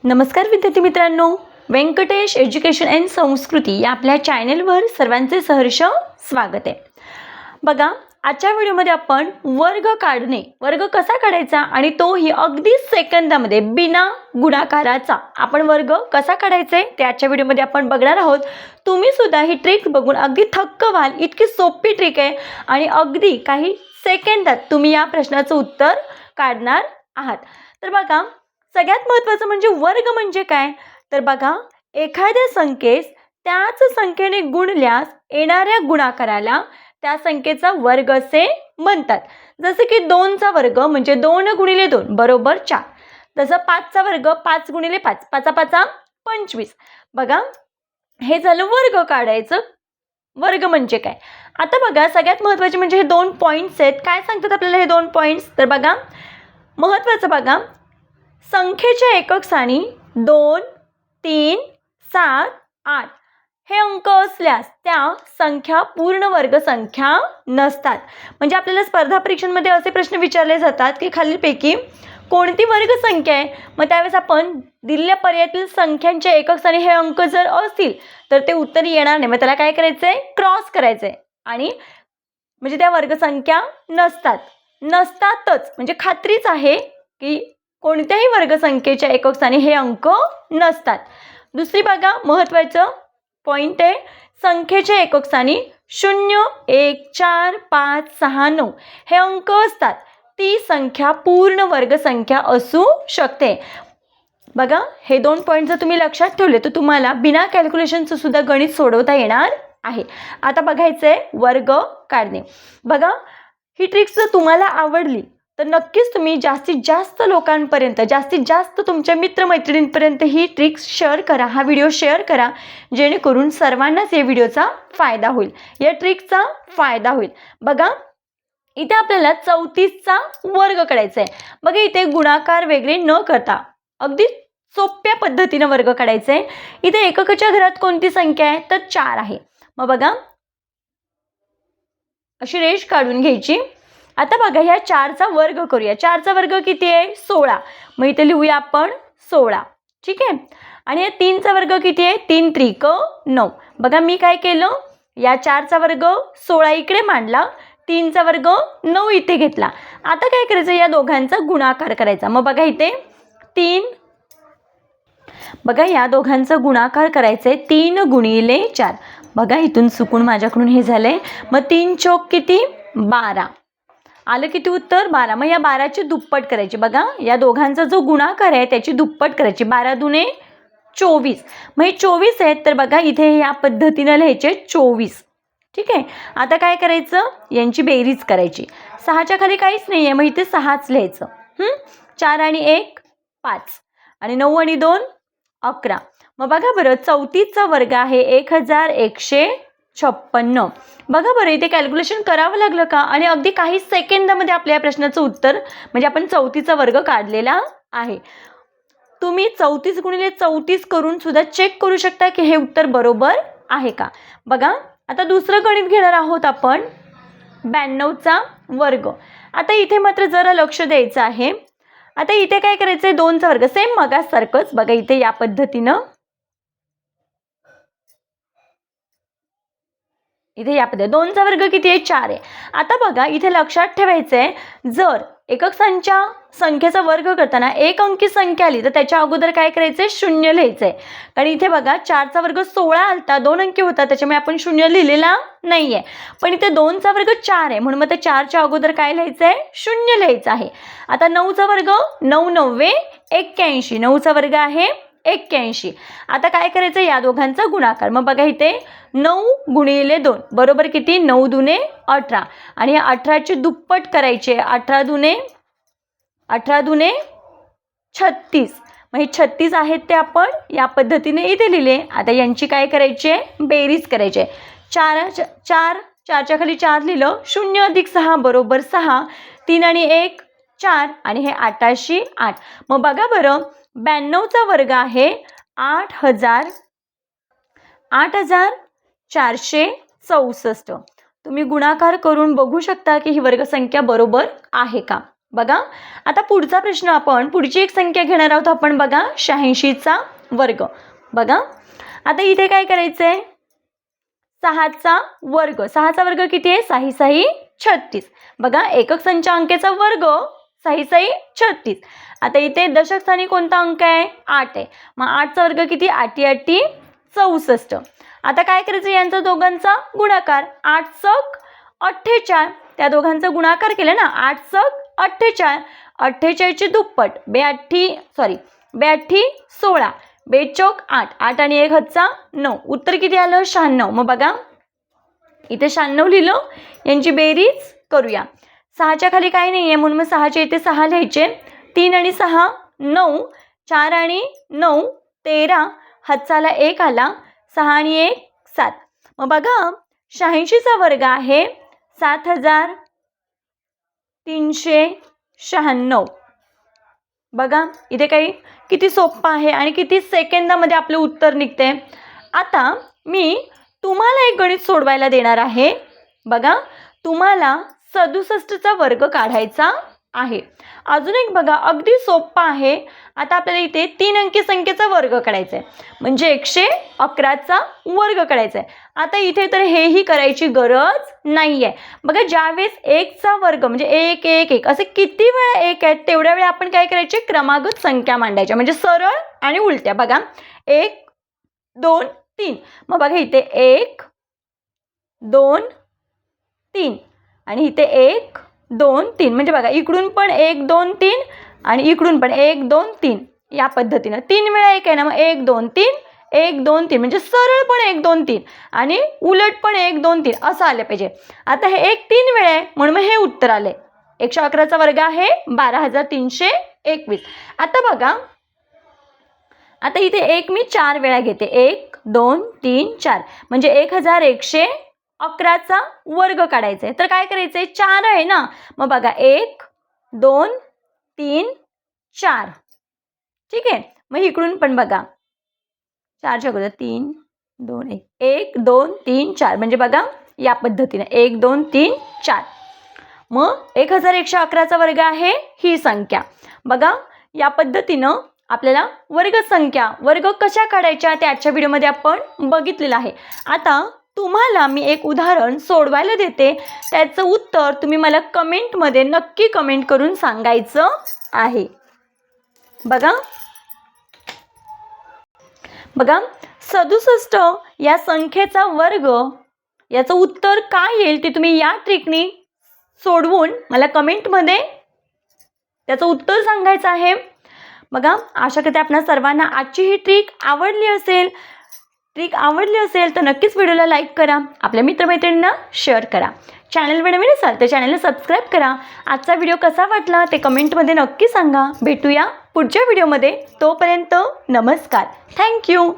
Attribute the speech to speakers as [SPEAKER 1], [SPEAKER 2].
[SPEAKER 1] नमस्कार विद्यार्थी मित्रांनो, व्यंकटेश एज्युकेशन अँड संस्कृती या आपल्या चॅनेलवर सर्वांचे सहर्ष स्वागत आहे. बघा, आजच्या व्हिडिओमध्ये आपण वर्ग कसा काढायचा आणि तोही अगदी सेकंदामध्ये बिना गुणाकाराचा आपण वर्ग कसा काढायचा ते आजच्या व्हिडिओमध्ये आपण बघणार आहोत. तुम्ही सुद्धा ही ट्रिक बघून अगदी थक्क व्हाल, इतकी सोपी ट्रिक आहे आणि अगदी काही सेकंदात तुम्ही या प्रश्नाचं उत्तर काढणार आहात. तर बघा, सगळ्यात महत्त्वाचं म्हणजे वर्ग म्हणजे काय, तर बघा, एखाद्या संख्येस त्याच संख्येने गुणल्यास येणाऱ्या गुणाकाराला त्या संख्येचा वर्ग असे म्हणतात. जसे की 2चा वर्ग म्हणजे 2 गुणिले 2 बरोबर 4. जसं 5चा वर्ग 5 गुणिले 5, 5 5 25. बघा, हे झालं वर्ग काढायचं. वर्ग म्हणजे काय. आता बघा, सगळ्यात महत्त्वाचे म्हणजे हे 2 पॉईंट्स आहेत. काय सांगतात आपल्याला हे 2 पॉईंट्स, तर बघा महत्त्वाचं बघा, संख्येच्या एकक स्थानी 2, 3, 7, 8 हे अंक असल्यास त्या संख्या पूर्ण वर्ग संख्या नसतात. म्हणजे आपल्याला स्पर्धा परीक्षांमध्ये असे प्रश्न विचारले जातात की खालीलपैकी कोणती वर्ग संख्या आहे. मग त्यावेळेस आपण दिलेल्या पर्यायातील संख्यांच्या एकक स्थानी हे अंक जर असतील तर ते उत्तर येणार नाही. मग त्याला काय करायचं आहे, क्रॉस करायचं आहे आणि म्हणजे त्या वर्ग संख्या नसतातच. म्हणजे खात्रीच आहे की कोणत्याही वर्गसंख्येच्या एकक स्थानी हे अंक नसतात. दुसरी बघा महत्त्वाचं पॉईंट आहे, संख्येच्या एकक स्थानी 0, 1, 4, 5, 6, 9 हे अंक असतात. ती संख्या पूर्ण वर्ग संख्या असू शकते. बघा, हे 2 पॉईंट जर तुम्ही लक्षात ठेवले तर तुम्हाला बिना कॅल्क्युलेशनचं सुद्धा गणित सोडवता येणार आहे. आता बघायचं आहे वर्ग काढणे. बघा, ही ट्रिक्स जर तुम्हाला आवडली तर नक्कीच तुम्ही जास्तीत जास्त लोकांपर्यंत, जास्तीत जास्त तुमच्या मित्रमैत्रिणींपर्यंत ही ट्रिक्स शेअर करा, हा व्हिडिओ शेअर करा, जेणेकरून सर्वांनाच या व्हिडिओचा फायदा होईल, या ट्रिक्सचा फायदा होईल. बघा, इथे आपल्याला 34चा वर्ग काढायचा आहे. बघा, इथे गुणाकार वेगळे न करता अगदी सोप्या पद्धतीनं वर्ग काढायचा आहे. इथे एककाच्या घरात कोणती संख्या आहे, तर 4 आहे. मग बघा, अशी रेष काढून घ्यायची. आता बघा, ह्या 4चा वर्ग करूया. 4चा वर्ग किती आहे, 16. मग इथे लिहूया आपण 16. ठीक आहे. आणि या 3चा वर्ग किती आहे, 3 त्रिक 9. बघा, मी काय केलं, या 4चा वर्ग 16 इकडे मांडला, 3चा वर्ग 9 इथे घेतला. आता काय करायचं, या दोघांचा गुणाकार करायचा. मग बघा, इथे 3, बघा या दोघांचा गुणाकार करायचा आहे. 3 गुणिले 4. बघा, इथून चुकून माझ्याकडून हे झालंय. मग 3 चौक किती, 12. आलं किती उत्तर, 12. मग या 12ची दुप्पट करायची. बघा, या दोघांचा जो गुणाकार आहे त्याची दुप्पट करायची. 12 दुने 24. मग हे 24 आहेत, तर बघा इथे या पद्धतीनं लिहायचे 24. ठीक आहे. आता काय करायचं, यांची बेरीज करायची. 6च्या खाली काहीच नाही आहे, मग इथे 6च लिहायचं. 4 आणि 1 5 आणि 9 आणि 2 11. मग बघा बरं, 34चा वर्ग आहे 1156. बघा बरं, इथे कॅल्क्युलेशन करावं लागलं का, आणि अगदी काही सेकंदामध्ये आपल्या या प्रश्नाचं उत्तर म्हणजे आपण 34चा वर्ग काढलेला आहे. तुम्ही 34 गुणिले 34 करून सुद्धा चेक करू शकता की हे उत्तर बरोबर आहे का. बघा, आता दुसरं गणित घेणार आहोत आपण, 92चा वर्ग. आता इथे मात्र जरा लक्ष द्यायचं आहे. आता इथे काय करायचं आहे, 2चा वर्ग सेम मगासारखंच. बघा, इथे या पद्धतीनं, इथे या पद्धतीने 2चा वर्ग किती आहे, 4 आहे. आता बघा, इथे लक्षात ठेवायचं आहे, जर एकक संख्येचा वर्ग करताना एक अंकी संख्या आली तर त्याच्या अगोदर काय करायचंय, 0 लिहायचंय. कारण इथे बघा 4चा वर्ग 16 आलता, 2 अंकी होता, त्याच्यामुळे आपण 0 लिहिलेला नाहीये. पण इथे 2चा वर्ग 4 आहे, म्हणून मग त्या 4च्या अगोदर काय लिहायचंय, 0 लिहायचं आहे. आता 9चा वर्ग 9 9 81. 9चा वर्ग आहे 81. आता काय करायचं, या दोघांचा गुणाकार. मग बघा, इथे 9 गुणिले 2 बरोबर किती, 9 दुने 18 आणि या 18ची दुप्पट करायची. 18 दुने 36. मग हे 36 आहेत ते आपण या पद्धतीने इथे लिहिले. आता यांची काय करायची आहे, बेरीज करायची आहे. 4च्या खाली 4 लिहिलं, 0 अधिक 6 बरोबर 6. 3 आणि 1 4 आणि हे 8शी 8. मग बघा बरं, 92चा वर्ग आहे 8464. तुम्ही गुणाकार करून बघू शकता की ही वर्गसंख्या बरोबर आहे का. बघा आता पुढचा प्रश्न आपण पुढची एक संख्या घेणार आहोत आपण बघा 86चा वर्ग. बघा आता इथे काय करायचं आहे 6चा वर्ग. 6चा वर्ग किती आहे 6 6 36. बघा एकक संख्येचा वर्ग 6 6 36. आता इथे दशक स्थानी कोणता अंक आहे 8 आहे. मग 8चा वर्ग किती 8 8 64. आता काय करायचं यांचा दोघांचा गुणाकार 8 चौक 48. त्या दोघांचा गुणाकार केला ना 8 चौक 48. 48ची दुप्पट 82 16 बेचौक 8 8 आणि 1 हातचा 9. उत्तर किती आलं 96. मग बघा इथे 96 लिहिलं. यांची बेरीज करूया. 6च्या खाली काही नाही आहे म्हणून मग 6च्या इथे 6 लिहायचे. 3 आणि 6 9 4 आणि 9 13 हातचाला 1 आला 6 आणि 1 7. मग बघा 86चा वर्ग आहे 7396. बघा इथे काही किती सोपं आहे आणि किती सेकंदामध्ये आपलं उत्तर निघते. आता मी तुम्हाला एक गणित सोडवायला देणार आहे. बघा तुम्हाला 67चा वर्ग काढायचा आहे. अजून एक बघा अगदी सोपं आहे. आता आपल्याला इथे 3 अंकी संख्येचा वर्ग काढायचा आहे म्हणजे 111चा वर्ग काढायचा आहे. आता इथे तर हेही करायची गरज नाही आहे. बघा ज्यावेळेस 1चा वर्ग म्हणजे 1 1 1 असे किती वेळा 1 आहेत तेवढ्या वेळा आपण काय करायचे क्रमागत संख्या मांडायच्या म्हणजे सरळ आणि उलट्या. बघा 1 2 3. मग बघा इथे 1 2 3 आणि इथे 1 2 3 म्हणजे बघा इकडून पण 1 2 3 आणि इकडून पण 1 2 3 या पद्धतीनं 3 वेळा 1 आहे ना. मग 1 2 3 1 2 3 म्हणजे सरळ पण 1 2 3 आणि उलट पण 1 2 3 असं आलं पाहिजे. आता हे 1 3 वेळा आहे म्हणून मग हे उत्तर आले. 111चा वर्ग आहे 12321. आता बघा आता इथे 1 मी 4 वेळा घेते 1 2 3 4 म्हणजे 1111चा वर्ग काढायचा आहे. तर काय करायचं आहे 4 आहे ना. मग बघा 1 2 3 4. ठीक आहे. मग इकडून पण बघा 4च्या अगोदर 3 2 1 1 2 3 4 म्हणजे बघा या पद्धतीने 1 2 3 4. मग 1111चा वर्ग आहे ही संख्या. बघा या पद्धतीनं आपल्याला वर्ग कशा काढायच्या ते आजच्या व्हिडिओमध्ये आपण बघितलेलं आहे. आता तुम्हाला मी एक उदाहरण सोडवायला देते. त्याचं उत्तर तुम्ही मला कमेंटमध्ये नक्की कमेंट करून सांगायचं आहे. बघा 67 या संख्येचा वर्ग याचं उत्तर काय येईल ते तुम्ही या ट्रिकनी सोडवून मला कमेंटमध्ये त्याचं उत्तर सांगायचं आहे. बघा आशा करते आपणा सर्वांना आजची ही ट्रिक आवडली असेल तर नक्कीच व्हिडिओला लाईक करा. आपल्या मित्रमैत्रिणींना शेअर करा. चॅनलवर नवीन असाल तर चॅनलला सबस्क्राईब करा. आजचा व्हिडिओ कसा वाटला ते कमेंटमध्ये नक्की सांगा. भेटूया पुढच्या व्हिडिओमध्ये. तोपर्यंत नमस्कार. थँक्यू.